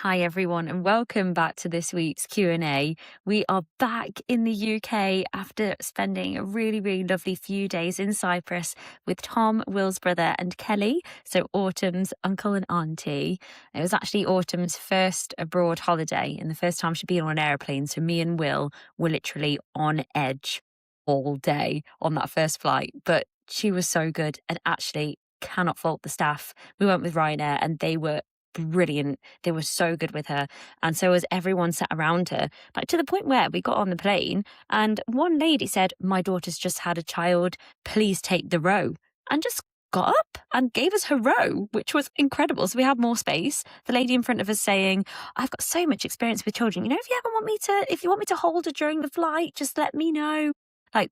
Hi everyone and welcome back to this week's Q&A. We are back in the UK after spending a really lovely few days in Cyprus with Tom, Will's brother and Kelly, so Autumn's uncle and auntie. It was actually Autumn's first abroad holiday and the first time she'd been on an airplane, so me and Will were literally on edge all day on that first flight, but she was so good and actually cannot fault the staff. We went with Ryanair and they were brilliant. They were so good with her. And so as everyone sat around her, like to the point where we got on the plane and one lady said, "My daughter's just had a child, please take the row," and just got up and gave us her row, which was incredible. So we had more space. The lady in front of us saying, "I've got so much experience with children. If you ever want me to, if you want me to hold her during the flight, just let me know." Like,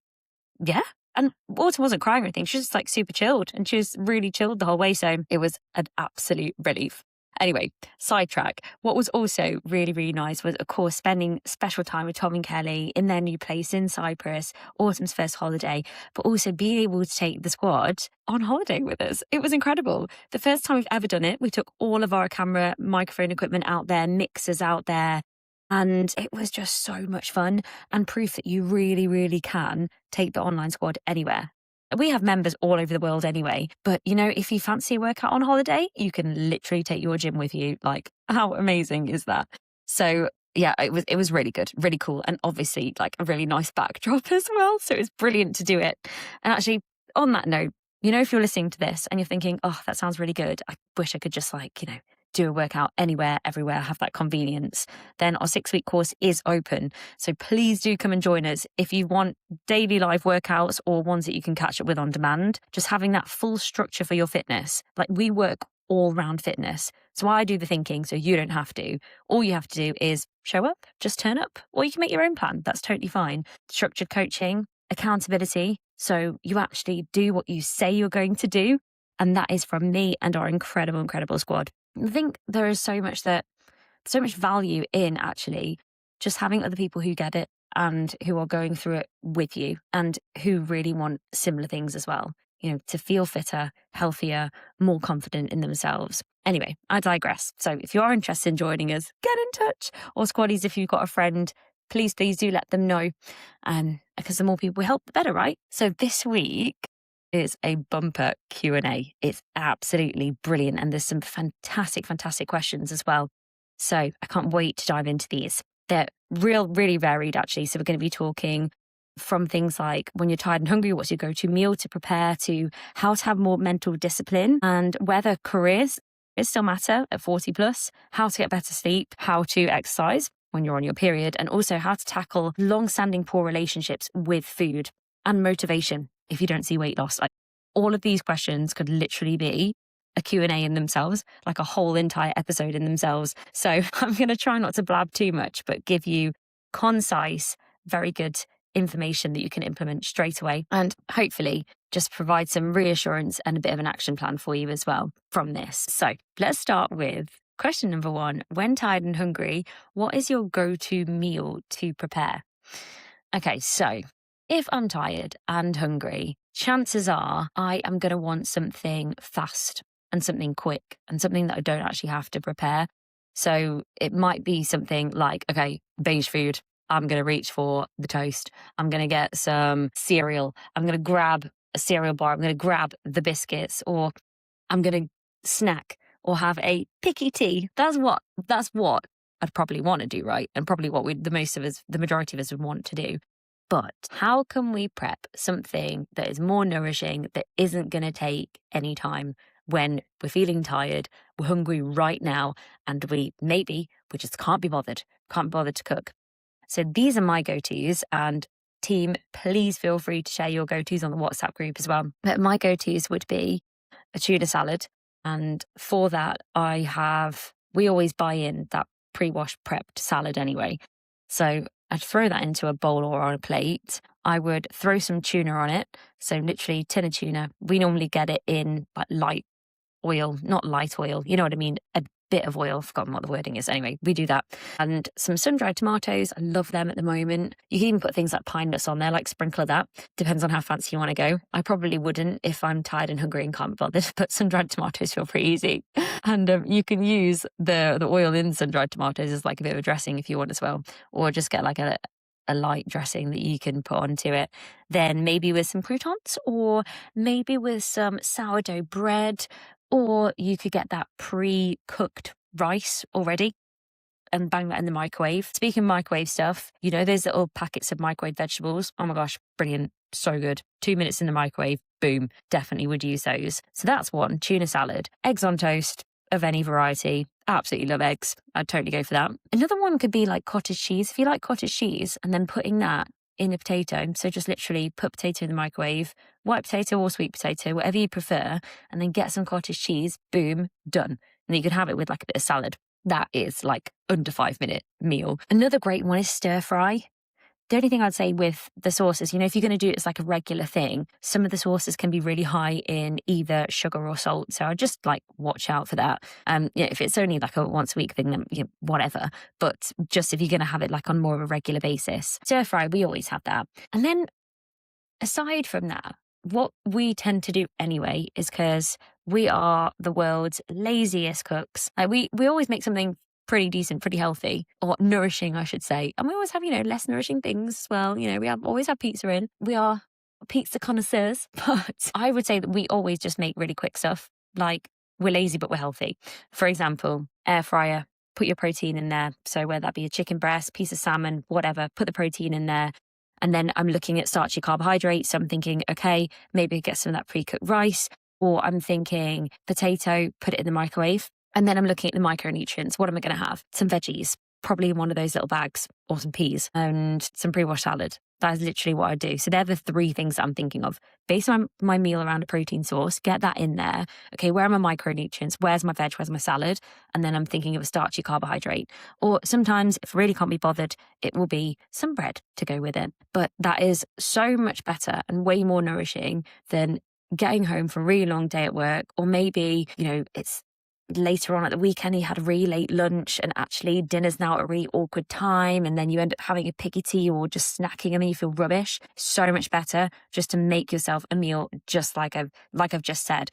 yeah. And Autumn wasn't crying or anything. She was just like super chilled and she was really chilled the whole way. So it was an absolute relief. Anyway, sidetrack. What was also really nice was, of course, spending special time with Tom and Kelly in their new place in Cyprus, Autumn's first holiday, but also being able to take the squad on holiday with us. It was incredible. The first time we've ever done it, we took all of our camera, microphone equipment out there, mixers out there, and it was just so much fun and proof that you really can take the online squad anywhere. We have members all over the world anyway, but if you fancy a workout on holiday, you can literally take your gym with you. Like, how amazing is that? So yeah, it was really good, really cool. And obviously like a really nice backdrop as well. So it was brilliant to do it. And actually on that note, if you're listening to this and you're thinking, "Oh, that sounds really good. I wish I could just do a workout anywhere, everywhere, have that convenience," then our 6-week course is open. So please do come and join us. If you want daily live workouts or ones that you can catch up with on demand, just having that full structure for your fitness. Like, we work all round fitness. So I do the thinking so you don't have to. All you have to do is show up, just turn up, or you can make your own plan. That's totally fine. Structured coaching, accountability. So you actually do what you say you're going to do. And that is from me and our incredible squad. I think there is so much value in actually just having other people who get it and who are going through it with you and who really want similar things as well, to feel fitter, healthier, more confident in themselves. Anyway, I digress. So if you are interested in joining us, get in touch. Or squaddies, if you've got a friend, please do let them know. Because the more people we help, the better, right? So this week is a bumper Q&A. It's absolutely brilliant. And there's some fantastic questions as well. So I can't wait to dive into these. They're really varied actually. So we're going to be talking from things like when you're tired and hungry, what's your go-to meal to prepare, to how to have more mental discipline and whether careers still matter at 40 plus, how to get better sleep, how to exercise when you're on your period, and also how to tackle long-standing poor relationships with food and motivation if you don't see weight loss. Like, all of these questions could literally be a Q&A in themselves, like a whole entire episode in themselves. So I'm going to try not to blab too much, but give you concise, very good information that you can implement straight away, and hopefully just provide some reassurance and a bit of an action plan for you as well from this. So let's start with question number 1. When tired and hungry, what is your go-to meal to prepare? Okay, so if I'm tired and hungry, chances are I am going to want something fast and something quick and something that I don't actually have to prepare. So it might be something like, okay, beige food. I'm going to reach for the toast. I'm going to get some cereal. I'm going to grab a cereal bar. I'm going to grab the biscuits, or I'm going to snack or have a picky tea. That's what I'd probably want to do, right? And probably what the majority of us would want to do. But how can we prep something that is more nourishing, that isn't going to take any time when we're feeling tired, we're hungry right now, and we just can't be bothered to cook? So these are my go-tos, and team, please feel free to share your go-tos on the WhatsApp group as well. But my go-tos would be a tuna salad. And for that, we always buy in that pre-washed prepped salad anyway. So I'd throw that into a bowl or on a plate. I would throw some tuna on it. So literally tin of tuna. We normally get it in like light oil, not light oil, you know what I mean? A bit of oil, forgotten what the wording is. Anyway, we do that. And some sun-dried tomatoes. I love them at the moment. You can even put things like pine nuts on there, like sprinkle of that. Depends on how fancy you want to go. I probably wouldn't if I'm tired and hungry and can't be bothered, but sun-dried tomatoes feel pretty easy. And you can use the oil in sun-dried tomatoes as like a bit of a dressing if you want as well, or just get like a light dressing that you can put onto it. Then maybe with some croutons, or maybe with some sourdough bread, or you could get that pre-cooked rice already and bang that in the microwave. Speaking of microwave stuff, you know, those little packets of microwave vegetables. Oh my gosh, brilliant. So good. 2 minutes in the microwave, boom. Definitely would use those. So that's one. Tuna salad, eggs on toast of any variety. Absolutely love eggs. I'd totally go for that. Another one could be like cottage cheese. If you like cottage cheese, and then putting that in a potato. So just literally put potato in the microwave, white potato or sweet potato, whatever you prefer, and then get some cottage cheese, boom, done. And then you could have it with like a bit of salad. That is like under 5-minute meal. Another great one is stir fry. The only thing I'd say with the sauces, you know, if you're going to do it as like a regular thing, some of the sauces can be really high in either sugar or salt. So I'd just like watch out for that. Yeah, if it's only like a once a week thing, then whatever. But just if you're going to have it like on more of a regular basis, stir fry, we always have that. And then aside from that, what we tend to do anyway is because we are the world's laziest cooks. We always make something pretty decent, pretty healthy, or nourishing, I should say. And we always have, you know, less nourishing things as well. You know, we always have pizza in. We are pizza connoisseurs, but I would say that we always just make really quick stuff. Like, we're lazy, but we're healthy. For example, air fryer, put your protein in there. So whether that be a chicken breast, piece of salmon, whatever, put the protein in there. And then I'm looking at starchy carbohydrates. So I'm thinking, okay, maybe get some of that pre-cooked rice, or I'm thinking potato, put it in the microwave. And then I'm looking at the micronutrients. What am I going to have? Some veggies, probably in one of those little bags, or some peas and some pre-washed salad. That is literally what I do. So they're the 3 things that I'm thinking of. Base my meal around a protein source, get that in there. Okay, where are my micronutrients? Where's my veg? Where's my salad? And then I'm thinking of a starchy carbohydrate. Or sometimes, if I really can't be bothered, it will be some bread to go with it. But that is so much better and way more nourishing than getting home from a really long day at work. Or maybe, you know, it's later on at the weekend, you had a really late lunch and actually dinner's now at a really awkward time, and then you end up having a picky tea or just snacking and then you feel rubbish. So much better just to make yourself a meal, just like I've just said.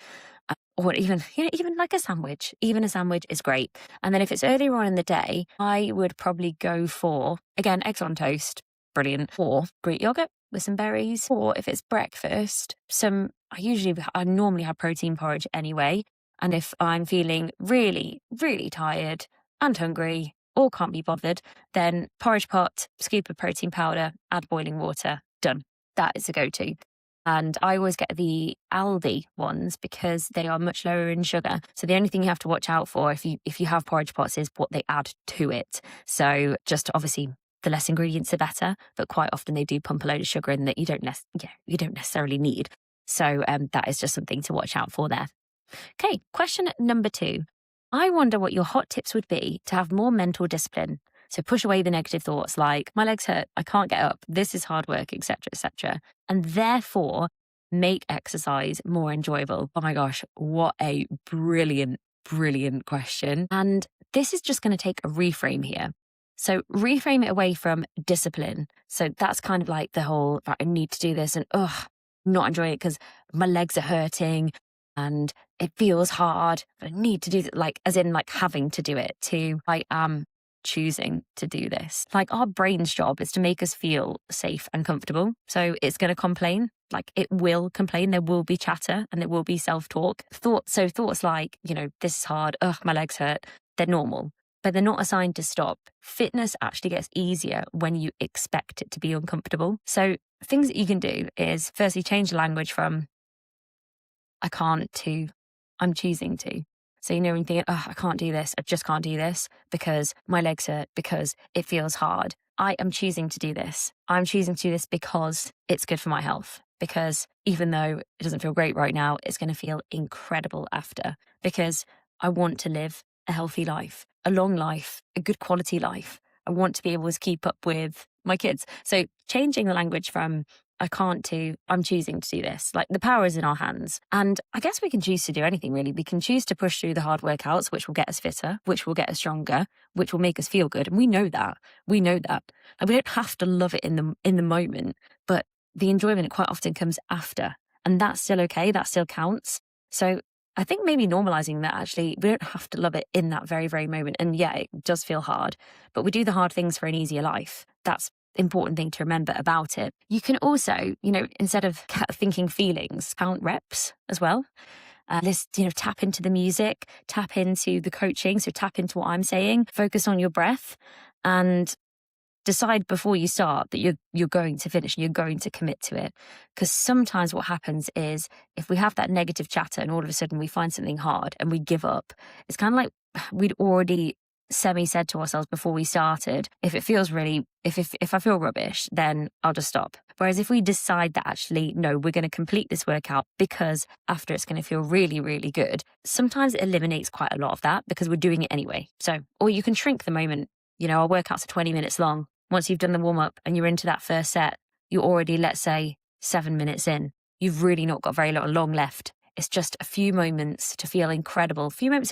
Or even, you know, even like a sandwich. Even a sandwich is great. And then if it's earlier on in the day, I would probably go for, again, eggs on toast, brilliant, or Greek yogurt with some berries. Or if it's breakfast, I normally have protein porridge anyway. And if I'm feeling really, really tired and hungry or can't be bothered, then porridge pot, scoop of protein powder, add boiling water, done. That is a go-to. And I always get the Aldi ones because they are much lower in sugar. So the only thing you have to watch out for if you have porridge pots is what they add to it. So just obviously the less ingredients the better, but quite often they do pump a load of sugar in that you don't necessarily need. So that is just something to watch out for there. Okay, question number 2. I wonder what your hot tips would be to have more mental discipline. So push away the negative thoughts like, my legs hurt, I can't get up, this is hard work, etc., etc. And therefore, make exercise more enjoyable. Oh my gosh, what a brilliant, brilliant question. And this is just going to take a reframe here. So reframe it away from discipline. So that's kind of like the whole, I need to do this and, not enjoying it because my legs are hurting and it feels hard, but I need to do it, like, as in like having to do it, to I am choosing to do this. Like, our brain's job is to make us feel safe and comfortable. So it's going to complain, like it will complain. There will be chatter and there will be self-talk. Thoughts like, you know, this is hard, my legs hurt, they're normal, but they're not assigned to stop. Fitness actually gets easier when you expect it to be uncomfortable. So things that you can do is firstly change the language from I can't to I'm choosing to. So, you know, when you think, I can't do this, I just can't do this because my legs hurt, because it feels hard. I am choosing to do this. I'm choosing to do this because it's good for my health. Because even though it doesn't feel great right now, it's going to feel incredible after. Because I want to live a healthy life, a long life, a good quality life. I want to be able to keep up with my kids. So changing the language from I can't do, I'm choosing to do this. Like, the power is in our hands. And I guess we can choose to do anything, really. We can choose to push through the hard workouts, which will get us fitter, which will get us stronger, which will make us feel good. And we know that. We know that. And we don't have to love it in the moment, but the enjoyment quite often comes after. And that's still okay. That still counts. So I think maybe normalizing that, actually, we don't have to love it in that very, very moment. And yeah, it does feel hard, but we do the hard things for an easier life. That's important thing to remember about it. You can also, instead of thinking feelings, count reps as well. Tap into the music, tap into the coaching. So tap into what I'm saying, focus on your breath, and decide before you start that you're going to finish and you're going to commit to it. Because sometimes what happens is, if we have that negative chatter and all of a sudden we find something hard and we give up, it's kind of like we'd already said to ourselves before we started, if it feels really, if I feel rubbish, then I'll just stop. Whereas if we decide that, actually, no, we're going to complete this workout because after it's going to feel really, really good, sometimes it eliminates quite a lot of that because we're doing it anyway. So, or you can shrink the moment. Our workouts are 20 minutes long. Once you've done the warm up and you're into that first set, you're already, let's say, 7 minutes in. You've really not got very long left. It's just a few moments to feel incredible, a few moments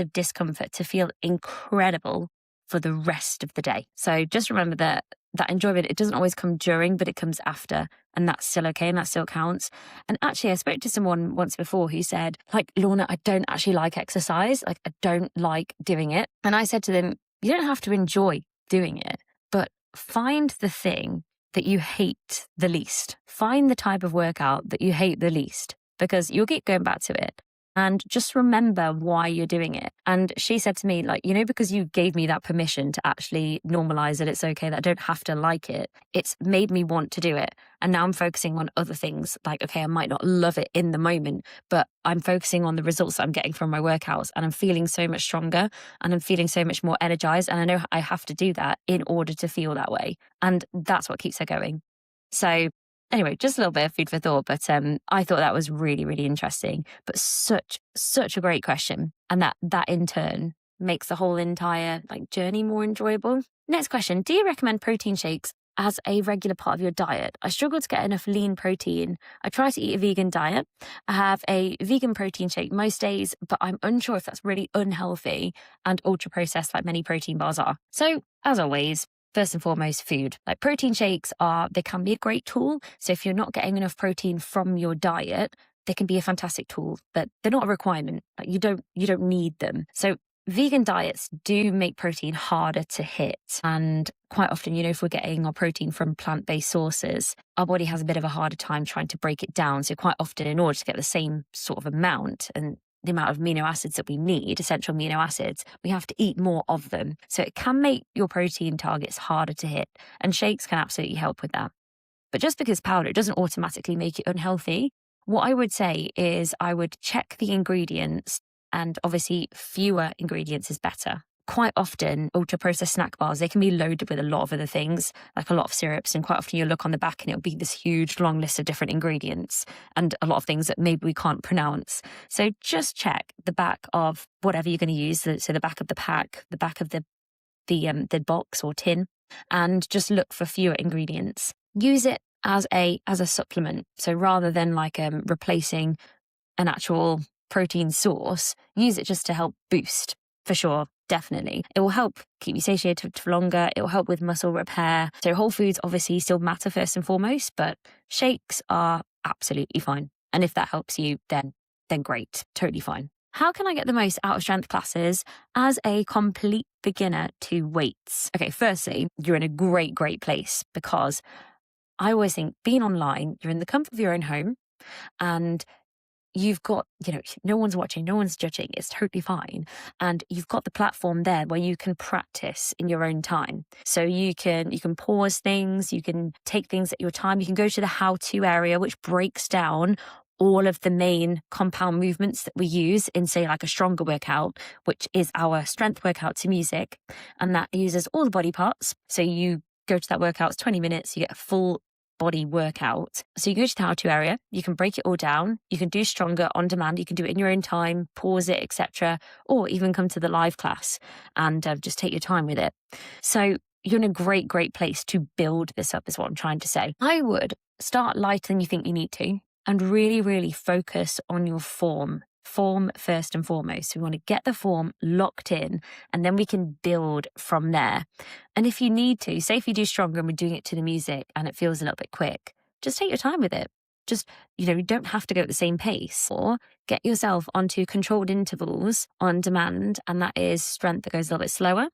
of discomfort to feel incredible for the rest of the day. So just remember that enjoyment, it doesn't always come during, but it comes after. And that's still okay, and that still counts. And actually, I spoke to someone once before who said, like, Lorna, I don't actually like exercise. Like, I don't like doing it. And I said to them, you don't have to enjoy doing it, but find the thing that you hate the least. Find the type of workout that you hate the least, because you'll keep going back to it. And just remember why you're doing it. And she said to me, like, because you gave me that permission to actually normalize that it's okay, that I don't have to like it, it's made me want to do it. And now I'm focusing on other things. Like, okay, I might not love it in the moment, but I'm focusing on the results that I'm getting from my workouts, and I'm feeling so much stronger and I'm feeling so much more energized. And I know I have to do that in order to feel that way. And that's what keeps her going. So anyway, just a little bit of food for thought, but I thought that was really, really interesting, but such a great question. And that in turn makes the whole entire journey more enjoyable. Next question. Do you recommend protein shakes as a regular part of your diet? I struggle to get enough lean protein. I try to eat a vegan diet. I have a vegan protein shake most days, but I'm unsure if that's really unhealthy and ultra processed like many protein bars are. So as always, first and foremost, food. Like, protein shakes they can be a great tool. So if you're not getting enough protein from your diet, they can be a fantastic tool, but they're not a requirement. Like, you don't need them. So vegan diets do make protein harder to hit. And quite often, if we're getting our protein from plant-based sources, our body has a bit of a harder time trying to break it down. So quite often, in order to get the same sort of amount and the amount of amino acids that we need, essential amino acids, we have to eat more of them. So it can make your protein targets harder to hit, and shakes can absolutely help with that. But just because powder, it doesn't automatically make it unhealthy. What I would say is I would check the ingredients, and obviously fewer ingredients is better. Quite often, ultra-processed snack bars, they can be loaded with a lot of other things, like a lot of syrups, and quite often you'll look on the back and it'll be this huge, long list of different ingredients and a lot of things that maybe we can't pronounce. So just check the back of whatever you're going to use, so the back of the pack, the back of the box or tin, and just look for fewer ingredients. Use it as a supplement. So rather than replacing an actual protein source, use it just to help boost. For sure, definitely. It will help keep you satiated for longer. It will help with muscle repair. So whole foods obviously still matter first and foremost, but shakes are absolutely fine. And if that helps you, then great, totally fine. How can I get the most out of strength classes as a complete beginner to weights? Okay, firstly, you're in a great place, because I always think being online, you're in the comfort of your own home, and you've got, no one's watching, no one's judging. It's totally fine. And you've got the platform there where you can practice in your own time. So you can pause things, you can take things at your time. You can go to the how-to area, which breaks down all of the main compound movements that we use in, say, like a stronger workout, which is our strength workout to music. And that uses all the body parts. So you go to that workout, it's 20 minutes, you get a full body workout. So you go to the how-to area, you can break it all down, you can do stronger on demand, you can do it in your own time, pause it, etc., or even come to the live class and just take your time with it. So you're in a great, great place to build this up, is what I'm trying to say. I would start lighter than you think you need to and really, really focus on your form. Form first and foremost. So we want to get the form locked in and then we can build from there. And if you need to, say if you do stronger and we're doing it to the music and it feels a little bit quick, just take your time with it. Just, you don't have to go at the same pace, or get yourself onto controlled intervals on demand. And that is strength that goes a little bit slower.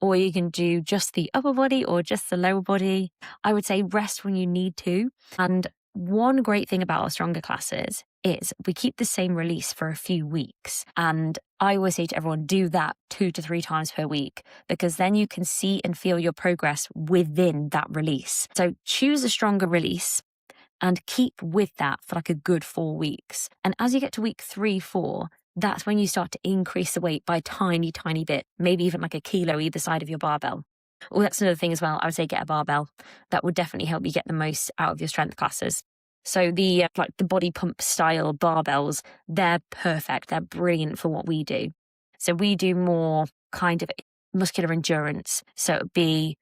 Or you can do just the upper body or just the lower body. I would say rest when you need to. And one great thing about our stronger classes is we keep the same release for a few weeks. And I always say to everyone, do that 2 to 3 times per week, because then you can see and feel your progress within that release. So choose a stronger release and keep with that for like a good 4 weeks. And as you get to week 3, 4, that's when you start to increase the weight by a tiny, tiny bit, maybe even like a kilo either side of your barbell. Oh, that's another thing as well. I would say get a barbell. That would definitely help you get the most out of your strength classes. So the body pump style barbells, they're perfect. They're brilliant for what we do. So we do more kind of muscular endurance. So it would be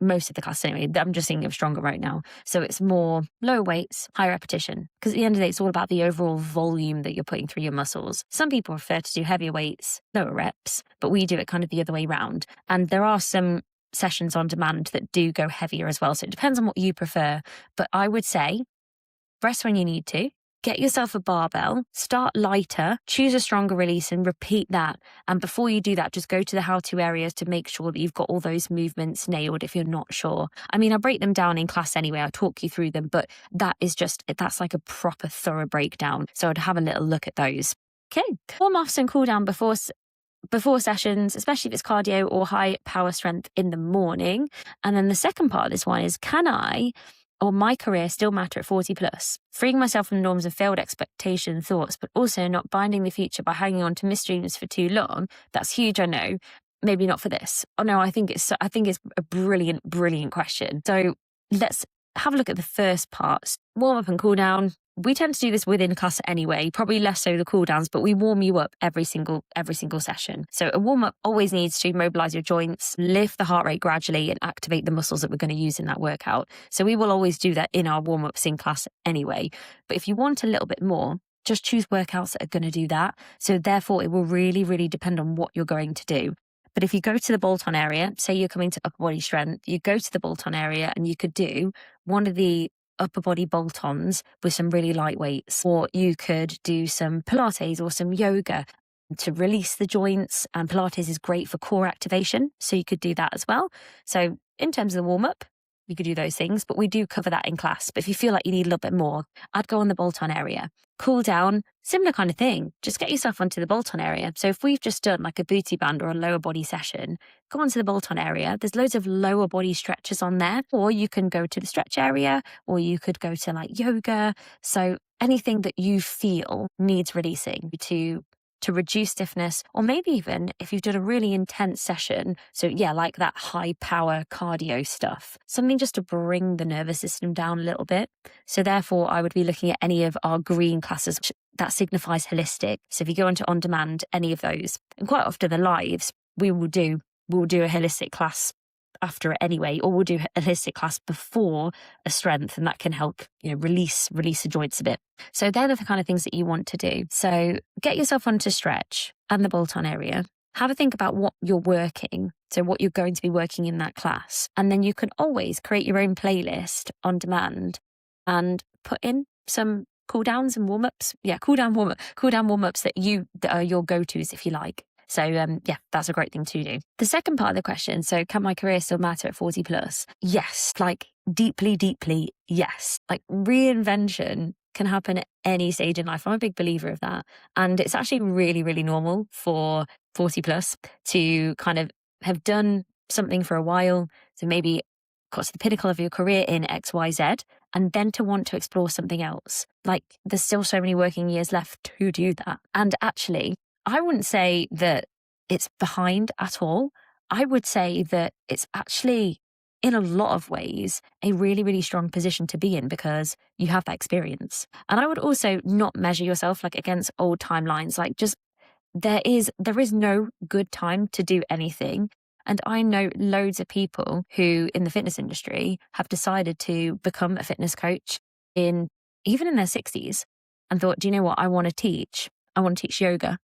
most of the class anyway. I'm just thinking of stronger right now. So it's more lower weights, high repetition. Because at the end of the day, it's all about the overall volume that you're putting through your muscles. Some people prefer to do heavier weights, lower reps, but we do it kind of the other way around. And there are some sessions on demand that do go heavier as well. So it depends on what you prefer. But I would say rest when you need to. Get yourself a barbell, start lighter, choose a stronger release and repeat that. And before you do that, just go to the how-to areas to make sure that you've got all those movements nailed if you're not sure. I mean, I break them down in class anyway. I'll talk you through them, but that's like a proper thorough breakdown. So I'd have a little look at those. Okay, warm-offs and cool down before sessions, especially if it's cardio or high power strength in the morning. And then the second part of this one is, can I or my career still matter at 40 plus? Freeing myself from norms of failed expectation thoughts, but also not binding the future by hanging on to misdreams for too long. That's huge, I know. Maybe not for this. Oh no, I think it's a brilliant, brilliant question. So let's have a look at the first parts. Warm up and cool down. We tend to do this within class anyway, probably less so the cool downs, but we warm you up every single session. So a warm up always needs to mobilize your joints, lift the heart rate gradually and activate the muscles that we're going to use in that workout. So we will always do that in our warm ups in class anyway. But if you want a little bit more, just choose workouts that are going to do that. So therefore it will really, really depend on what you're going to do. But if you go to the bolt-on area, say you're coming to upper body strength, you go to the bolt-on area and you could do one of the upper body bolt-ons with some really light weights, or you could do some Pilates or some yoga to release the joints. And Pilates is great for core activation, so you could do that as well. So in terms of the warm-up, you could do those things, but we do cover that in class. But if you feel like you need a little bit more, I'd go on the bolt-on area. Cool down, similar kind of thing. Just get yourself onto the bolt-on area. So if we've just done like a booty band or a lower body session, go onto the bolt-on area. There's loads of lower body stretches on there, or you can go to the stretch area, or you could go to like yoga. So anything that you feel needs releasing to reduce stiffness, or maybe even if you've done a really intense session. So yeah, like that high power cardio stuff, something just to bring the nervous system down a little bit. So therefore I would be looking at any of our green classes that signifies holistic. So if you go into on demand, any of those, and quite often the lives, we'll do a holistic class after it anyway, or we'll do a holistic class before a strength, and that can help, release the joints a bit. So they're the kind of things that you want to do. So get yourself onto stretch and the bolt-on area. Have a think about what you're working, so what you're going to be working in that class. And then you can always create your own playlist on demand and put in some cool downs and warm-ups. Yeah, cool down warm-ups that are your go-tos, if you like. So yeah, that's a great thing to do. The second part of the question, so can my career still matter at 40 plus? Yes, like deeply, deeply, yes. Like reinvention can happen at any stage in life. I'm a big believer of that. And it's actually really, really normal for 40 plus to kind of have done something for a while. So maybe got to the pinnacle of your career in X, Y, Z, and then to want to explore something else. Like there's still so many working years left to do that. And actually, I wouldn't say that it's behind at all. I would say that it's actually, in a lot of ways, a really, really strong position to be in because you have that experience. And I would also not measure yourself like against old timelines. Like just there is no good time to do anything. And I know loads of people who in the fitness industry have decided to become a fitness coach even in their 60s and thought, do you know what? I want to teach yoga,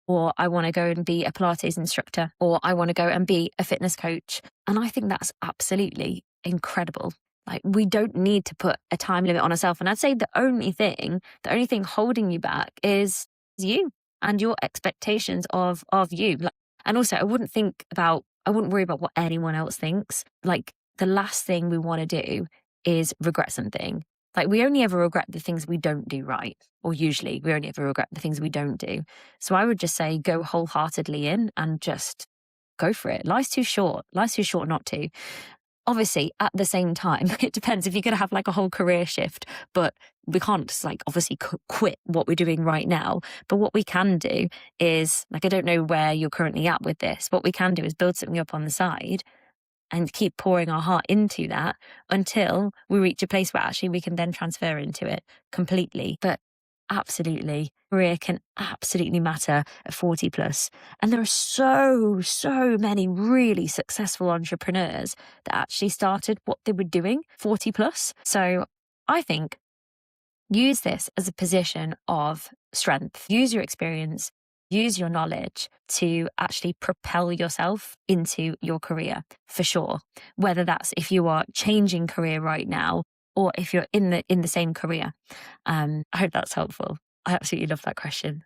or I want to go and be a Pilates instructor, or I want to go and be a fitness coach. And I think that's absolutely incredible. Like, we don't need to put a time limit on ourselves. And I'd say the only thing holding you back is you and your expectations of you. And also, I wouldn't worry about what anyone else thinks. Like, the last thing we want to do is regret something. Like, we only ever regret the things we don't do right, or usually we only ever regret the things we don't do. So I would just say go wholeheartedly in and just go for it. Life's too short. Life's too short not to. Obviously, at the same time, it depends if you're going to have like a whole career shift, but we can't just like obviously quit what we're doing right now. But what we can do is, like, I don't know where you're currently at with this. What we can do is build something up on the side and keep pouring our heart into that until we reach a place where actually we can then transfer into it completely. But absolutely, career can absolutely matter at 40 plus. And there are so many really successful entrepreneurs that actually started what they were doing 40 plus. So I think use this as a position of strength. Use your experience, use your knowledge to actually propel yourself into your career, for sure. Whether that's if you are changing career right now or if you're in the same career. I hope that's helpful. I absolutely love that question.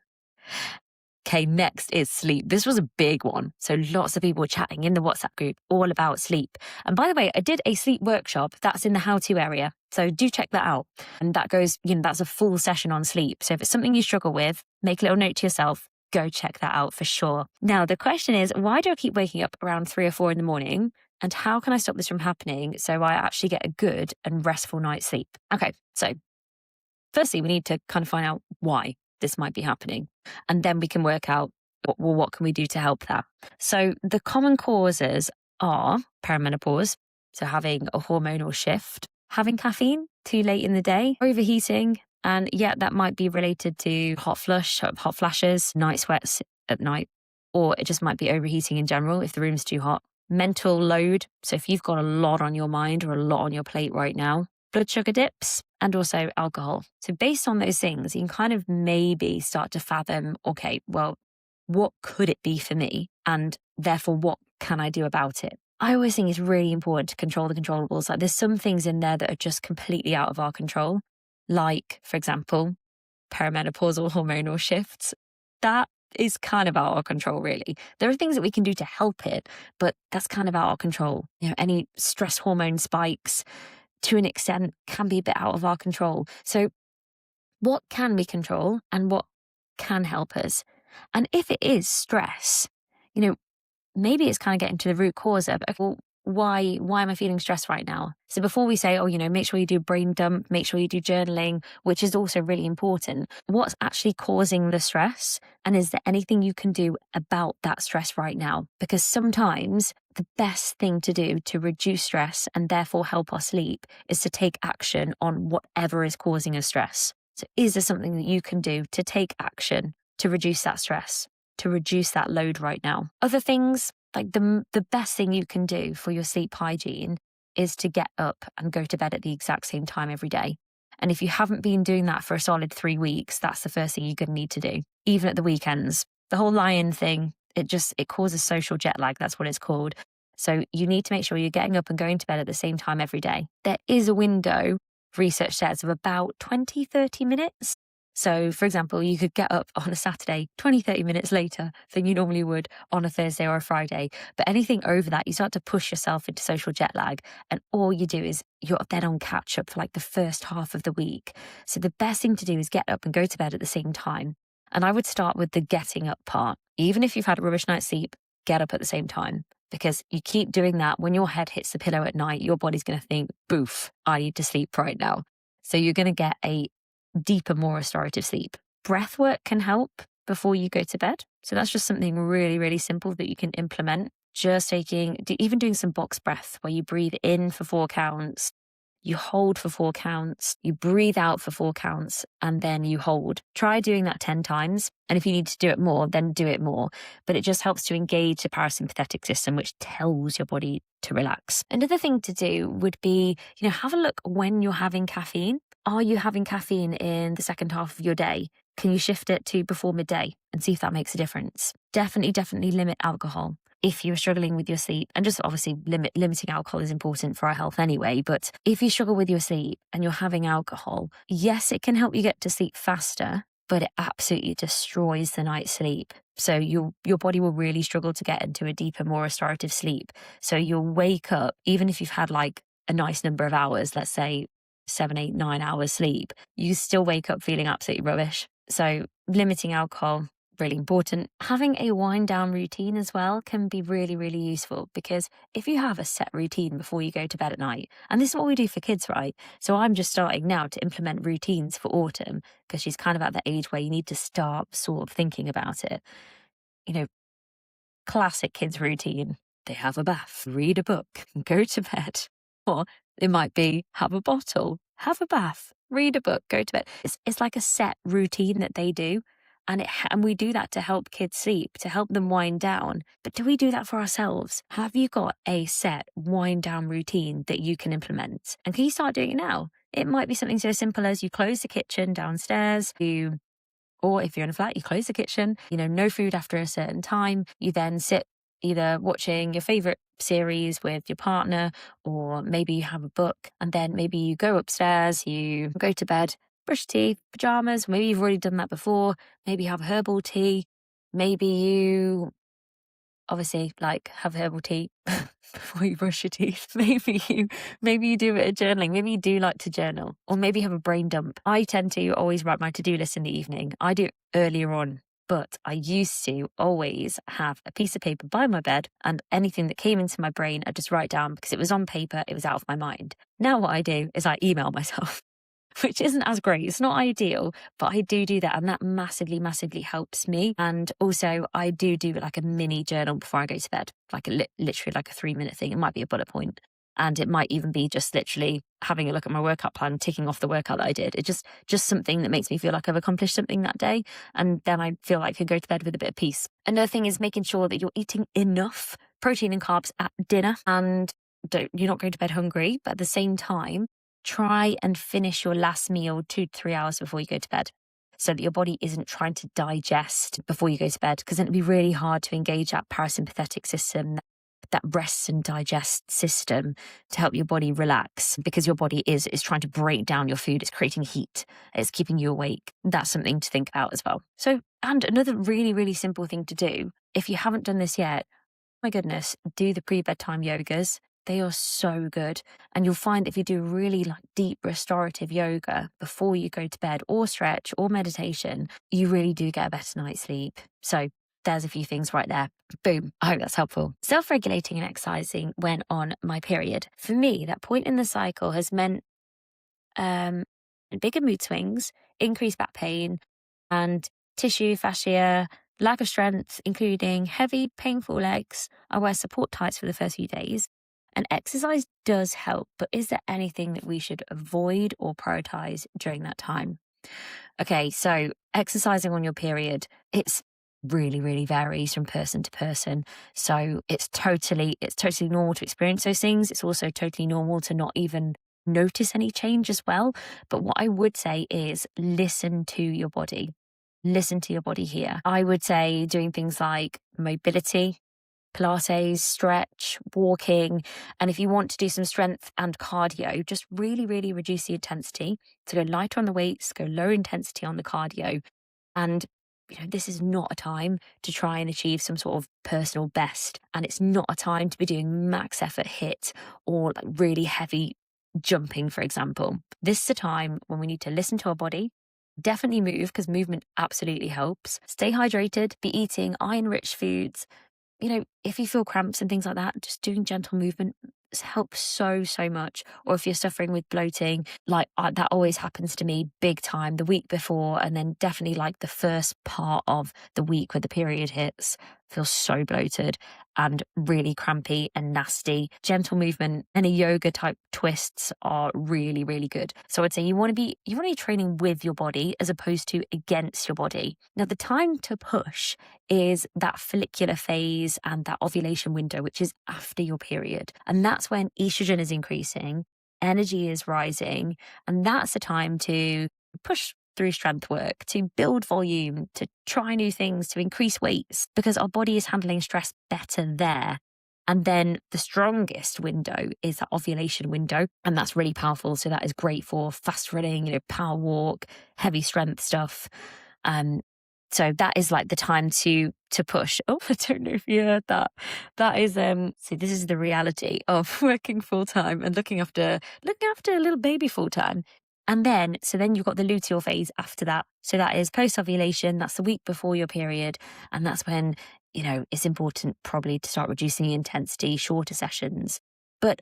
Okay, next is sleep. This was a big one. So lots of people chatting in the WhatsApp group all about sleep. And by the way, I did a sleep workshop that's in the how-to area. So do check that out. And that goes, that's a full session on sleep. So if it's something you struggle with, make a little note to yourself. Go check that out for sure. Now, the question is, why do I keep waking up around 3 or 4 in the morning? And how can I stop this from happening so I actually get a good and restful night's sleep? Okay, so firstly, we need to kind of find out why this might be happening. And then we can work out, well, what can we do to help that? So the common causes are perimenopause, so having a hormonal shift, having caffeine too late in the day, overheating, and that might be related to hot flashes, night sweats at night, or it just might be overheating in general if the room's too hot. Mental load, so if you've got a lot on your mind or a lot on your plate right now, blood sugar dips, and also alcohol. So based on those things, you can kind of maybe start to fathom, okay, well, what could it be for me? And therefore, what can I do about it? I always think it's really important to control the controllables. Like, there's some things in there that are just completely out of our control. Like, for example, perimenopausal hormonal shifts. That is kind of out of our control, really. There are things that we can do to help it, but that's kind of out of our control. Any stress hormone spikes, to an extent, can be a bit out of our control. So what can we control and what can help us? And if it is stress, maybe it's kind of getting to the root cause of, okay, well, why am I feeling stressed right now? So before we say, make sure you do brain dump, make sure you do journaling, which is also really important. What's actually causing the stress? And is there anything you can do about that stress right now? Because sometimes the best thing to do to reduce stress and therefore help our sleep is to take action on whatever is causing us stress. So is there something that you can do to take action to reduce that stress, to reduce that load right now? Other things, like the best thing you can do for your sleep hygiene is to get up and go to bed at the exact same time every day. And if you haven't been doing that for a solid 3 weeks, that's the first thing you're going to need to do, even at the weekends. The whole lying thing, it causes social jet lag. That's what it's called. So you need to make sure you're getting up and going to bed at the same time every day. There is a window, research says, of about 20, 30 minutes. So, for example, you could get up on a Saturday 20, 30 minutes later than you normally would on a Thursday or a Friday. But anything over that, you start to push yourself into social jet lag. And all you do is you're then on catch up for like the first half of the week. So the best thing to do is get up and go to bed at the same time. And I would start with the getting up part. Even if you've had a rubbish night's sleep, get up at the same time. Because you keep doing that, when your head hits the pillow at night, your body's going to think, boof, I need to sleep right now. So you're going to get a deeper, more restorative sleep. Breath work can help before you go to bed. So that's just something really, really simple that you can implement. Just even doing some box breath where you breathe in for 4 counts, You hold for 4 counts, you breathe out for 4 counts, and then you hold. Try doing that 10 times. And if you need to do it more, then do it more. But it just helps to engage the parasympathetic system, which tells your body to relax. Another thing to do would be, have a look when you're having caffeine. Are you having caffeine in the second half of your day? Can you shift it to before midday and see if that makes a difference? Definitely limit alcohol if you're struggling with your sleep. And just obviously limiting alcohol is important for our health anyway. But if you struggle with your sleep and you're having alcohol, yes, it can help you get to sleep faster, but it absolutely destroys the night's sleep. So your body will really struggle to get into a deeper, more restorative sleep. So you'll wake up, even if you've had like a nice number of hours, let's say 7, 8, 9 hours sleep, you still wake up feeling absolutely rubbish. So limiting alcohol, really important. Having a wind down routine as well can be really useful, because if you have a set routine before you go to bed at night, and this is what we do for kids, right? So I'm just starting now to implement routines for Autumn, because she's kind of at the age where you need to start sort of thinking about it. Classic kids routine. They have a bath, read a book, go to bed. Or it might be have a bottle, have a bath, read a book, go to bed. It's like a set routine that they do. And we do that to help kids sleep, to help them wind down. But do we do that for ourselves? Have you got a set wind down routine that you can implement? And can you start doing it now? It might be something so simple as you close the kitchen downstairs, or if you're in a flat, you close the kitchen, no food after a certain time. You then sit either watching your favorite series with your partner, or maybe you have a book, and then maybe you go upstairs, you go to bed, brush your teeth, pajamas. Maybe you've already done that before. Maybe you have herbal tea. Maybe you obviously have herbal tea before you brush your teeth. Maybe you do a bit of journaling. Maybe you do like to journal, or maybe have a brain dump. I tend to always write my to-do list in the evening. I do it earlier on, but I used to always have a piece of paper by my bed, and anything that came into my brain, I just write down, because it was on paper, it was out of my mind. Now what I do is I email myself, which isn't as great. It's not ideal, but I do that. And that massively helps me. And also I do like a mini journal before I go to bed, literally like a 3-minute thing. It might be a bullet point. And it might even be just literally having a look at my workout plan, ticking off the workout that I did. It's just something that makes me feel like I've accomplished something that day. And then I feel like I can go to bed with a bit of peace. Another thing is making sure that you're eating enough protein and carbs at dinner, and you're not going to bed hungry, but at the same time, try and finish your last meal 2 to 3 hours before you go to bed, so that your body isn't trying to digest before you go to bed, because then it'd be really hard to engage that parasympathetic system, that rest and digest system, to help your body relax, because your body is trying to break down your food. It's creating heat. It's keeping you awake. That's something to think about as well. So, and another really simple thing to do, if you haven't done this yet, my goodness, do the pre-bedtime yogas. They are so good. And you'll find if you do really deep restorative yoga before you go to bed, or stretch or meditation, you really do get a better night's sleep. So there's a few things right there. Boom. I hope that's helpful. Self-regulating and exercising when on my period. For me, that point in the cycle has meant bigger mood swings, increased back pain, and tissue, fascia, lack of strength, including heavy, painful legs. I wear support tights for the first few days. And exercise does help, but is there anything that we should avoid or prioritize during that time? Okay, so exercising on your period, it's really varies from person to person. So it's totally normal to experience those things. It's also totally normal to not even notice any change as well. But what I would say is listen to your body. Listen to your body here. I would say doing things like mobility, Pilates, stretch, walking. And if you want to do some strength and cardio, just really reduce the intensity. So go lighter on the weights, go lower intensity on the cardio. And this is not a time to try and achieve some sort of personal best. And it's not a time to be doing max effort hit or really heavy jumping, for example. This is a time when we need to listen to our body. Definitely move, because movement absolutely helps. Stay hydrated, be eating iron-rich foods. If you feel cramps and things like that, just doing gentle movement helps so much. Or if you're suffering with bloating, that always happens to me big time the week before, and then definitely the first part of the week where the period hits. feels so bloated and really crampy and nasty. Gentle movement, any yoga type twists are really, really good. So I'd say you want to be training with your body as opposed to against your body. Now, the time to push is that follicular phase and that ovulation window, which is after your period. And that's when estrogen is increasing, energy is rising, and that's the time to push through strength work, to build volume, to try new things, to increase weights, because our body is handling stress better there. And then the strongest window is that ovulation window, and that's really powerful. So that is great for fast running, power walk, heavy strength stuff. So that is like the time to push. Oh, I don't know if you heard that. That is see, this is the reality of working full time and looking after a little baby full time. And then you've got the luteal phase after that. So that is post ovulation. That's the week before your period, and that's when it's important probably to start reducing the intensity, shorter sessions. But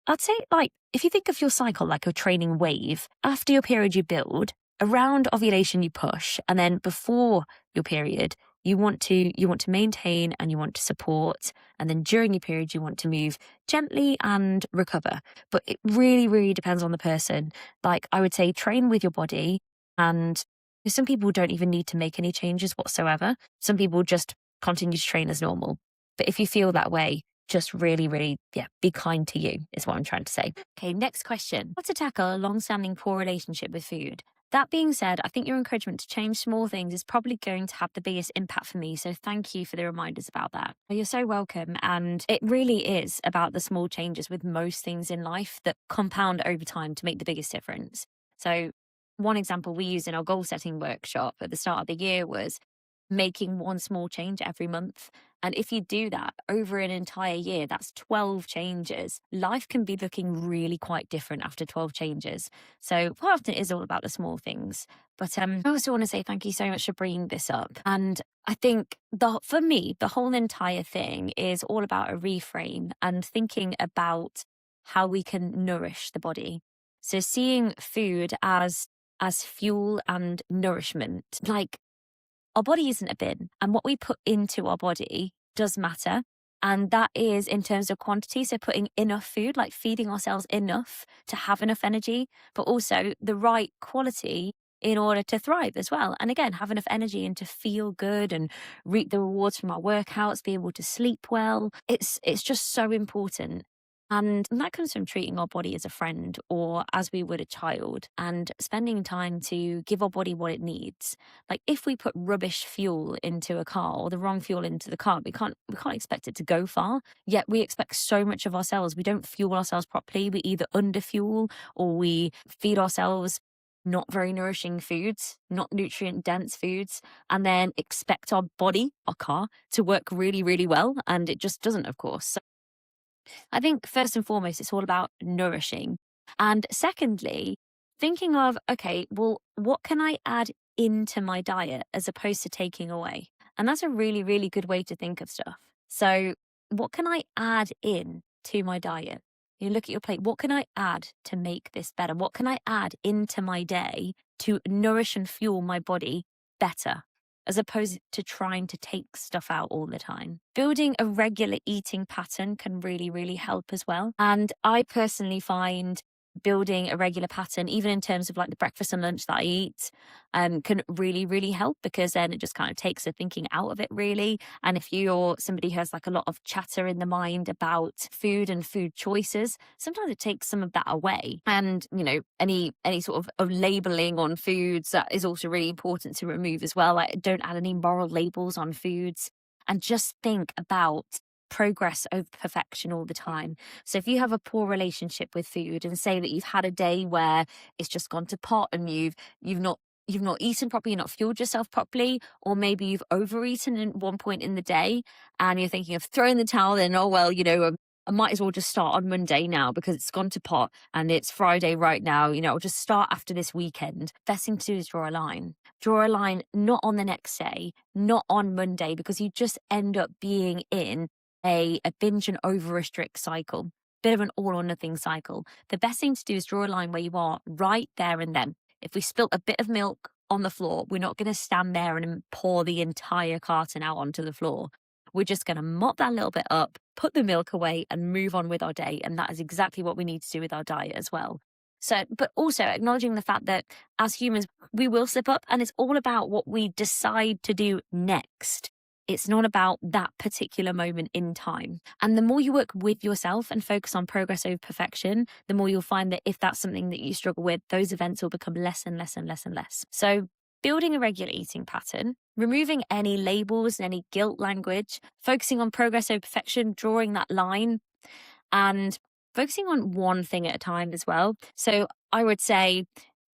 I'd say, like, if you think of your cycle like a training wave, after your period you build, around ovulation you push, and then before your period you want to maintain and you want to support, and then during your period you want to move gently and recover. But it really, really depends on the person. Like, I would say train with your body, and some people don't even need to make any changes whatsoever. Some people just continue to train as normal. But if you feel that way, just really, really, be kind to you is what I'm trying to say. Okay, next question. How to tackle a long-standing poor relationship with food? That being said, I think your encouragement to change small things is probably going to have the biggest impact for me. So thank you for the reminders about that. You're so welcome. And it really is about the small changes with most things in life that compound over time to make the biggest difference. So one example we used in our goal setting workshop at the start of the year was making one small change every month. And if you do that over an entire year, that's 12 changes. Life can be looking really quite different after 12 changes. So quite often it is all about the small things. But I also want to say thank you so much for bringing this up. And I think for me, the whole entire thing is all about a reframe and thinking about how we can nourish the body. So seeing food as fuel and nourishment. Like, our body isn't a bin, and what we put into our body does matter. And that is in terms of quantity. So putting enough food, like feeding ourselves enough to have enough energy, but also the right quality in order to thrive as well. And again, have enough energy and to feel good and reap the rewards from our workouts, be able to sleep well. It's just so important. And that comes from treating our body as a friend or as we would a child, and spending time to give our body what it needs. Like, if we put rubbish fuel into a car or the wrong fuel into the car, we can't expect it to go far. Yet we expect so much of ourselves. We don't fuel ourselves properly. We either underfuel or we feed ourselves not very nourishing foods, not nutrient dense foods, and then expect our body, our car, to work really, really well. And it just doesn't, of course. I think first and foremost, it's all about nourishing. And secondly, thinking of, okay, well, what can I add into my diet as opposed to taking away? And that's a really, really good way to think of stuff. So what can I add in to my diet? You look at your plate. What can I add to make this better? What can I add into my day to nourish and fuel my body better, as opposed to trying to take stuff out all the time? Building a regular eating pattern can really, really help as well. And I personally find building a regular pattern, even in terms of like the breakfast and lunch that I eat, can really, really help, because then it just kind of takes the thinking out of it, really. And if you're somebody who has like a lot of chatter in the mind about food and food choices, sometimes it takes some of that away. And, any sort of labeling on foods, that is also really important to remove as well. Like, don't add any moral labels on foods, and just think about progress over perfection all the time. So if you have a poor relationship with food, and say that you've had a day where it's just gone to pot and you've not eaten properly, you've not fueled yourself properly, or maybe you've overeaten at one point in the day and you're thinking of throwing the towel in, oh well, I might as well just start on Monday now because it's gone to pot and it's Friday right now, I'll just start after this weekend. Best thing to do is draw a line. Draw a line not on the next day, not on Monday, because you just end up being in a binge and over restrict cycle, bit of an all or nothing cycle. The best thing to do is draw a line where you are right there and then. If we spilt a bit of milk on the floor, we're not going to stand there and pour the entire carton out onto the floor. We're just going to mop that little bit up, put the milk away, and move on with our day. And that is exactly what we need to do with our diet as well. So, but also acknowledging the fact that as humans, we will slip up, and it's all about what we decide to do next. It's not about that particular moment in time. And the more you work with yourself and focus on progress over perfection, the more you'll find that if that's something that you struggle with, those events will become less and less and less and less. So building a regular eating pattern, removing any labels and any guilt language, focusing on progress over perfection, drawing that line, and focusing on one thing at a time as well. So I would say,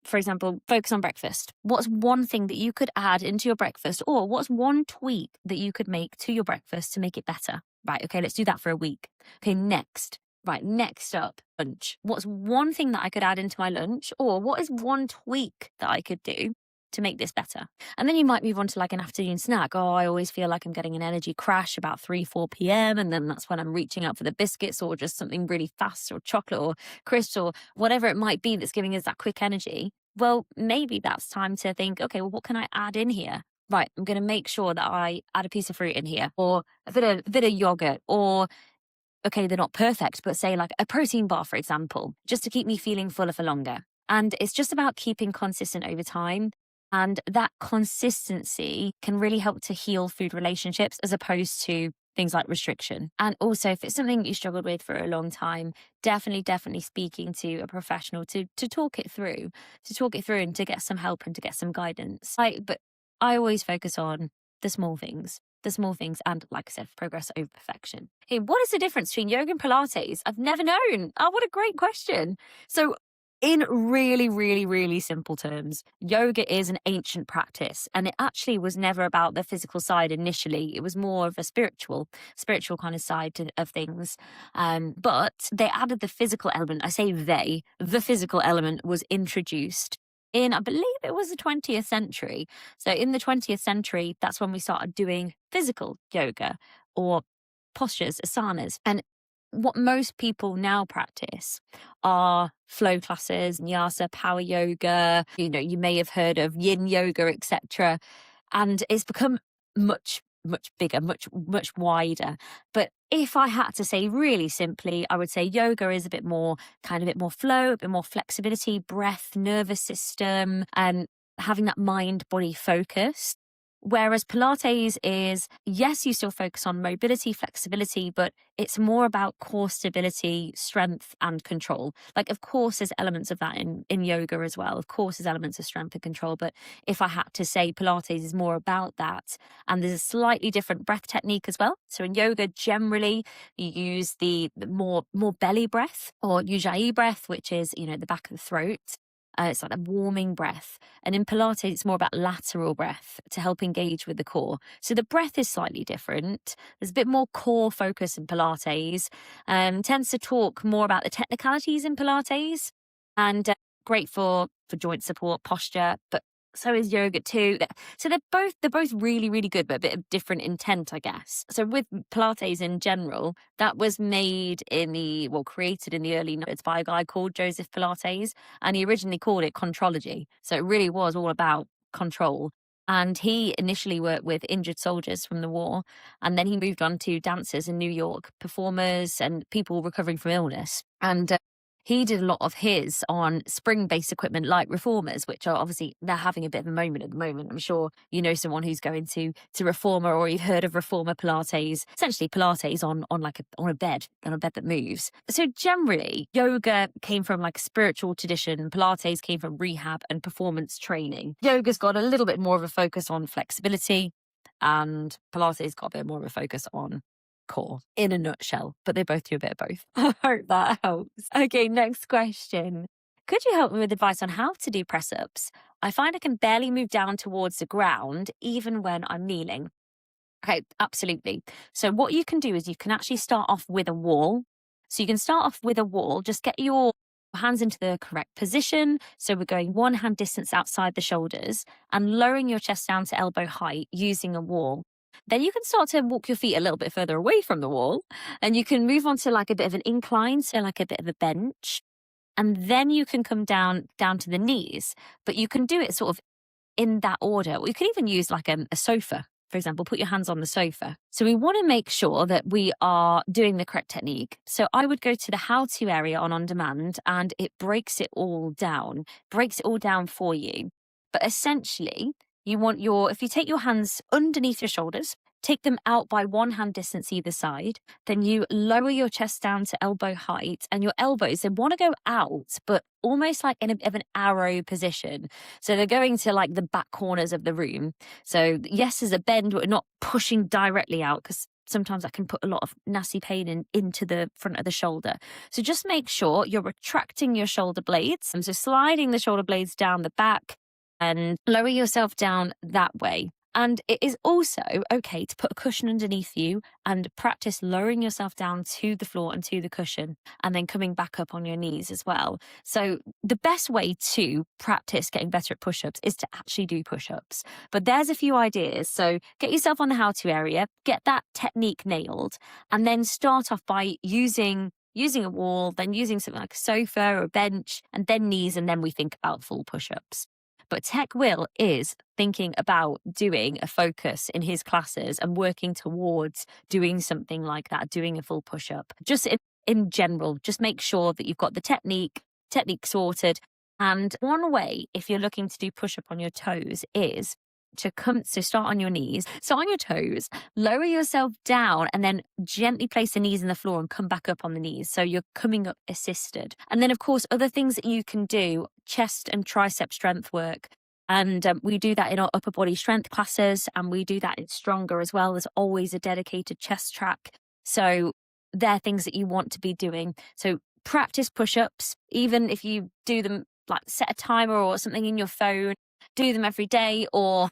for example, focus on breakfast. What's one thing that you could add into your breakfast, or what's one tweak that you could make to your breakfast to make it better? Right, okay, let's do that for a week. Okay, next up, lunch. What's one thing that I could add into my lunch, or what is one tweak that I could do to make this better? And then you might move on to like an afternoon snack. Oh, I always feel like I'm getting an energy crash about 3-4 p.m. And then that's when I'm reaching out for the biscuits or just something really fast, or chocolate or crisps or whatever it might be that's giving us that quick energy. Well, maybe that's time to think, okay, well, what can I add in here? Right, I'm going to make sure that I add a piece of fruit in here, or a bit of yogurt, or okay, they're not perfect, but say like a protein bar, for example, just to keep me feeling fuller for longer. And it's just about keeping consistent over time. And that consistency can really help to heal food relationships as opposed to things like restriction. And also, if it's something you struggled with for a long time, definitely speaking to a professional to talk it through, and to get some help and to get some guidance. But I always focus on the small things, and like I said, progress over perfection. Hey, what is the difference between yoga and Pilates? I've never known. Oh, what a great question. So in really simple terms, yoga is an ancient practice, and it actually was never about the physical side initially. It was more of a spiritual kind of side of things. But they added the physical element. I say the physical element was introduced in, I believe it was the 20th century. So in the 20th century, that's when we started doing physical yoga or postures, asanas. And what most people now practice are flow classes, nyasa, power yoga. You know, you may have heard of yin yoga, etc. And it's become much bigger, much wider. But if I had to say really simply, I would say yoga is a bit more flow, a bit more flexibility, breath, nervous system, and having that mind-body focus. Whereas Pilates is, yes, you still focus on mobility, flexibility, but it's more about core stability, strength, and control. Like, of course, there's elements of that in yoga as well. Of course, there's elements of strength and control. But if I had to say Pilates is more about that, and there's a slightly different breath technique as well. So in yoga, generally, you use the more belly breath, or ujjayi breath, which is, the back of the throat. It's like a warming breath. And in Pilates, it's more about lateral breath to help engage with the core. So the breath is slightly different. There's a bit more core focus in Pilates. Tends to talk more about the technicalities in Pilates, and great for joint support, posture, but so is yoga too. So they're both really good, but a bit of different intent, I guess. So with Pilates in general, that was created in the early 1900s by a guy called Joseph Pilates, and he originally called it contrology. So it really was all about control. And he initially worked with injured soldiers from the war, and then he moved on to dancers in New York, performers, and people recovering from illness. And he did a lot of his on spring-based equipment like reformers, which are obviously, they're having a bit of a moment at the moment. I'm sure you know someone who's going to reformer, or you've heard of reformer Pilates. Essentially Pilates on a bed that moves. So generally, yoga came from like a spiritual tradition. Pilates came from rehab and performance training. Yoga's got a little bit more of a focus on flexibility, and Pilates got a bit more of a focus on core, in a nutshell, but they both do a bit of both. I hope that helps. Okay, next question. Could you help me with advice on how to do press-ups? I find I can barely move down towards the ground, even when I'm kneeling. Okay, absolutely. So what you can do is you can actually start off with a wall. So you can start off with a wall, just get your hands into the correct position. So we're going one hand distance outside the shoulders and lowering your chest down to elbow height using a wall. Then you can start to walk your feet a little bit further away from the wall, and you can move on to like a bit of an incline, so like a bit of a bench. And then you can come down to the knees, but you can do it sort of in that order. Or you can even use like a sofa for example, put your hands on the sofa. So we want to make sure that we are doing the correct technique. So I would go to the how-to area on demand, and it breaks it all down for you. But essentially, if you take your hands underneath your shoulders, take them out by one hand distance either side, then you lower your chest down to elbow height, and your elbows, they want to go out, but almost like in a bit of an arrow position. So they're going to like the back corners of the room. So yes, there's a bend, but we're not pushing directly out, because sometimes that can put a lot of nasty pain into the front of the shoulder. So just make sure you're retracting your shoulder blades. And so sliding the shoulder blades down the back and lower yourself down that way. And it is also okay to put a cushion underneath you and practice lowering yourself down to the floor and to the cushion, and then coming back up on your knees as well. So the best way to practice getting better at push-ups is to actually do push-ups. But there's a few ideas. So get yourself on the how-to area, get that technique nailed, and then start off by using a wall, then using something like a sofa or a bench, and then knees, and then we think about full push-ups. But Tech Will is thinking about doing a focus in his classes and working towards doing something like that, doing a full push-up. Just in general, just make sure that you've got the technique sorted. And one way, if you're looking to do push-up on your toes, is to start on your knees, start on your toes, lower yourself down, and then gently place the knees in the floor and come back up on the knees. So you're coming up assisted. And then, of course, other things that you can do, chest and tricep strength work. And we do that in our upper body strength classes, and we do that in Stronger as well. There's always a dedicated chest track. So they're things that you want to be doing. So practice push-ups, even if you do them, like set a timer or something in your phone, do them every day, or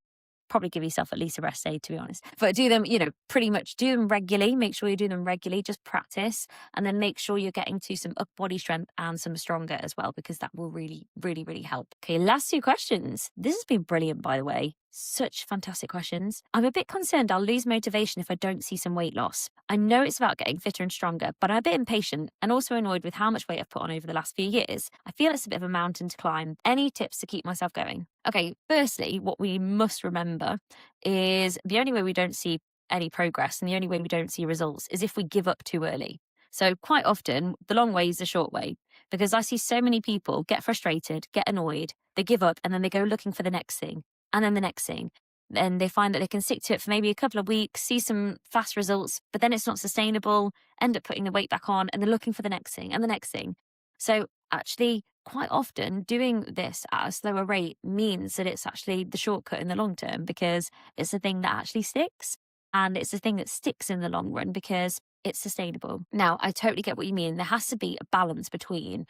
probably give yourself at least a rest day, to be honest. But do them, pretty much do them regularly. Make sure you do them regularly, just practice. And then make sure you're getting to some upper body strength and some Stronger as well, because that will really, really, really help. Okay, last 2 questions. This has been brilliant, by the way. Such fantastic questions. I'm a bit concerned I'll lose motivation if I don't see some weight loss. I know it's about getting fitter and stronger, but I'm a bit impatient and also annoyed with how much weight I've put on over the last few years. I feel it's a bit of a mountain to climb. Any tips to keep myself going? Okay, firstly, what we must remember is the only way we don't see any progress and the only way we don't see results is if we give up too early. So quite often, the long way is the short way, because I see so many people get frustrated, get annoyed, they give up, and then they go looking for the next thing. And then the next thing. Then they find that they can stick to it for maybe a couple of weeks, see some fast results, but then it's not sustainable, end up putting the weight back on, and they're looking for the next thing and the next thing. So actually, quite often, doing this at a slower rate means that it's actually the shortcut in the long term, because it's the thing that actually sticks. And it's the thing that sticks in the long run because it's sustainable. Now, I totally get what you mean. There has to be a balance between,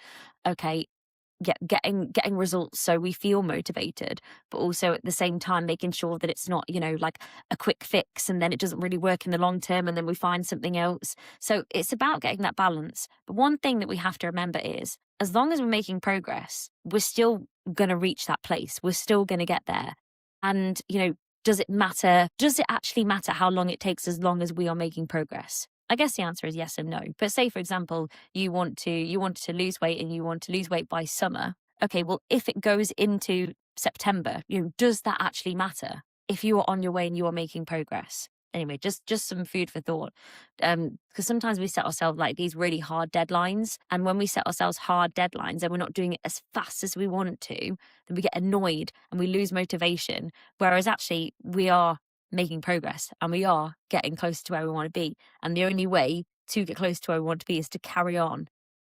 okay, getting results so we feel motivated, but also at the same time making sure that it's not, like a quick fix and then it doesn't really work in the long term and then we find something else. So it's about getting that balance. But one thing that we have to remember is, as long as we're making progress, we're still going to reach that place. We're still going to get there. And, does it matter? Does it actually matter how long it takes as long as we are making progress? I guess the answer is yes and no. But say, for example, you wanted to lose weight and you want to lose weight by summer. Okay, well, if it goes into September, does that actually matter if you are on your way and you are making progress? Anyway, just some food for thought. Because sometimes we set ourselves like these really hard deadlines. And when we set ourselves hard deadlines and we're not doing it as fast as we want to, then we get annoyed and we lose motivation. Whereas actually we are making progress and we are getting close to where we want to be. And the only way to get close to where we want to be is to carry on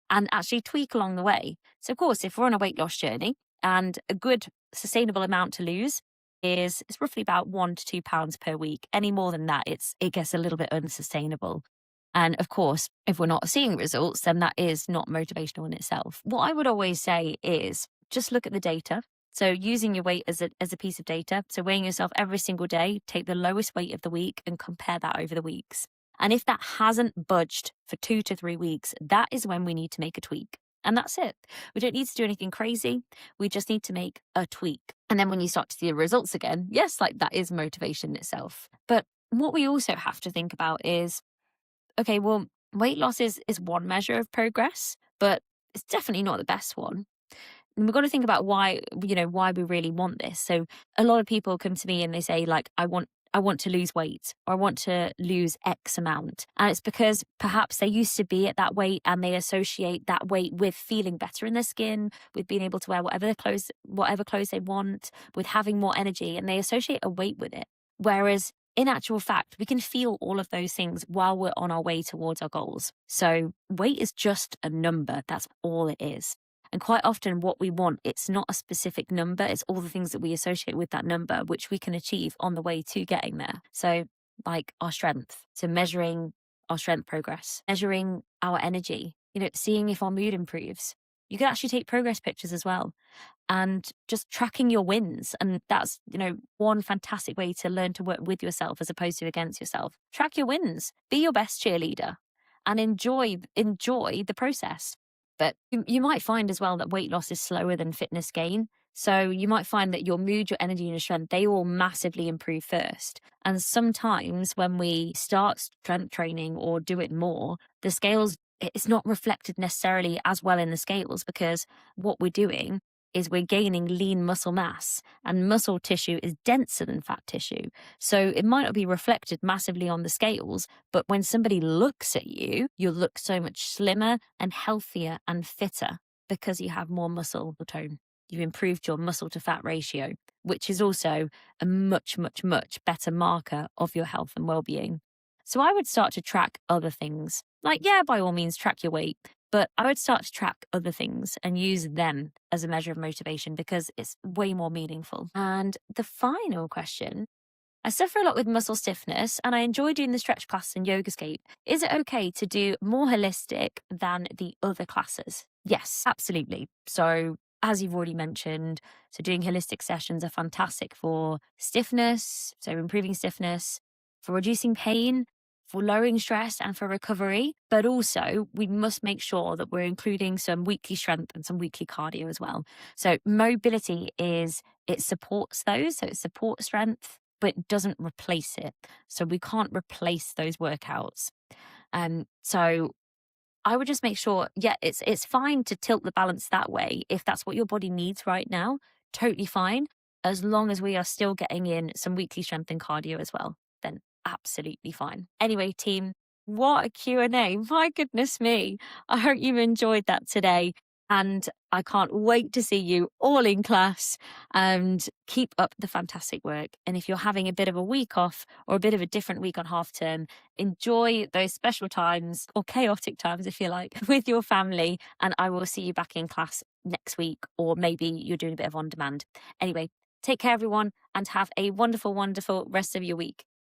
and actually tweak along the way. So of course, if we're on a weight loss journey and a good sustainable amount to lose is it's roughly about 1 to 2 pounds per week. Any more than that, it gets a little bit unsustainable. And of course, if we're not seeing results, then that is not motivational in itself. What I would always say is just look at the data. So using your weight as a piece of data, so weighing yourself every single day, take the lowest weight of the week and compare that over the weeks. And if that hasn't budged for 2 to 3 weeks, that is when we need to make a tweak. And that's it. We don't need to do anything crazy. We just need to make a tweak. And then when you start to see the results again, yes, like that is motivation itself. But what we also have to think about is, okay, well, weight loss is one measure of progress, but it's definitely not the best one. And we've got to think about why we really want this. So a lot of people come to me and they say, like, I want I want to lose weight, or I want to lose X amount. And it's because perhaps they used to be at that weight and they associate that weight with feeling better in their skin, with being able to wear whatever clothes they want, with having more energy, and they associate a weight with it. Whereas in actual fact, we can feel all of those things while we're on our way towards our goals. So weight is just a number. That's all it is. And quite often what we want, it's not a specific number, it's all the things that we associate with that number, which we can achieve on the way to getting there. So like our strength, so measuring our strength progress, measuring our energy, seeing if our mood improves. You can actually take progress pictures as well, and just tracking your wins. And that's, one fantastic way to learn to work with yourself as opposed to against yourself. Track your wins, be your best cheerleader, and enjoy the process. But you might find as well that weight loss is slower than fitness gain. So you might find that your mood, your energy, and your strength, they all massively improve first. And sometimes when we start strength training or do it more, the scales, it's not reflected necessarily as well in the scales, because what we're doing is we're gaining lean muscle mass, and muscle tissue is denser than fat tissue. So it might not be reflected massively on the scales, but when somebody looks at you, you'll look so much slimmer and healthier and fitter because you have more muscle tone. You've improved your muscle to fat ratio, which is also a much, much, much better marker of your health and well-being. So I would start to track other things. Like, yeah, by all means, track your weight. But I would start to track other things and use them as a measure of motivation, because it's way more meaningful. And the final question, I suffer a lot with muscle stiffness and I enjoy doing the stretch class and Yogascape. Is it okay to do more holistic than the other classes? Yes, absolutely. So as you've already mentioned, so doing holistic sessions are fantastic for stiffness, so improving stiffness, for reducing pain, for lowering stress, and for recovery. But also we must make sure that we're including some weekly strength and some weekly cardio as well. So mobility it supports those. So it supports strength, but it doesn't replace it. So we can't replace those workouts. So I would just make sure, it's fine to tilt the balance that way if that's what your body needs right now. Totally fine, as long as we are still getting in some weekly strength and cardio as well. Then absolutely fine. Anyway, team, what a Q&A. My goodness me. I hope you enjoyed that today. And I can't wait to see you all in class, and keep up the fantastic work. And if you're having a bit of a week off or a bit of a different week on half term, enjoy those special times, or chaotic times if you like, with your family. And I will see you back in class next week, or maybe you're doing a bit of on demand. Anyway, take care everyone, and have a wonderful, wonderful rest of your week.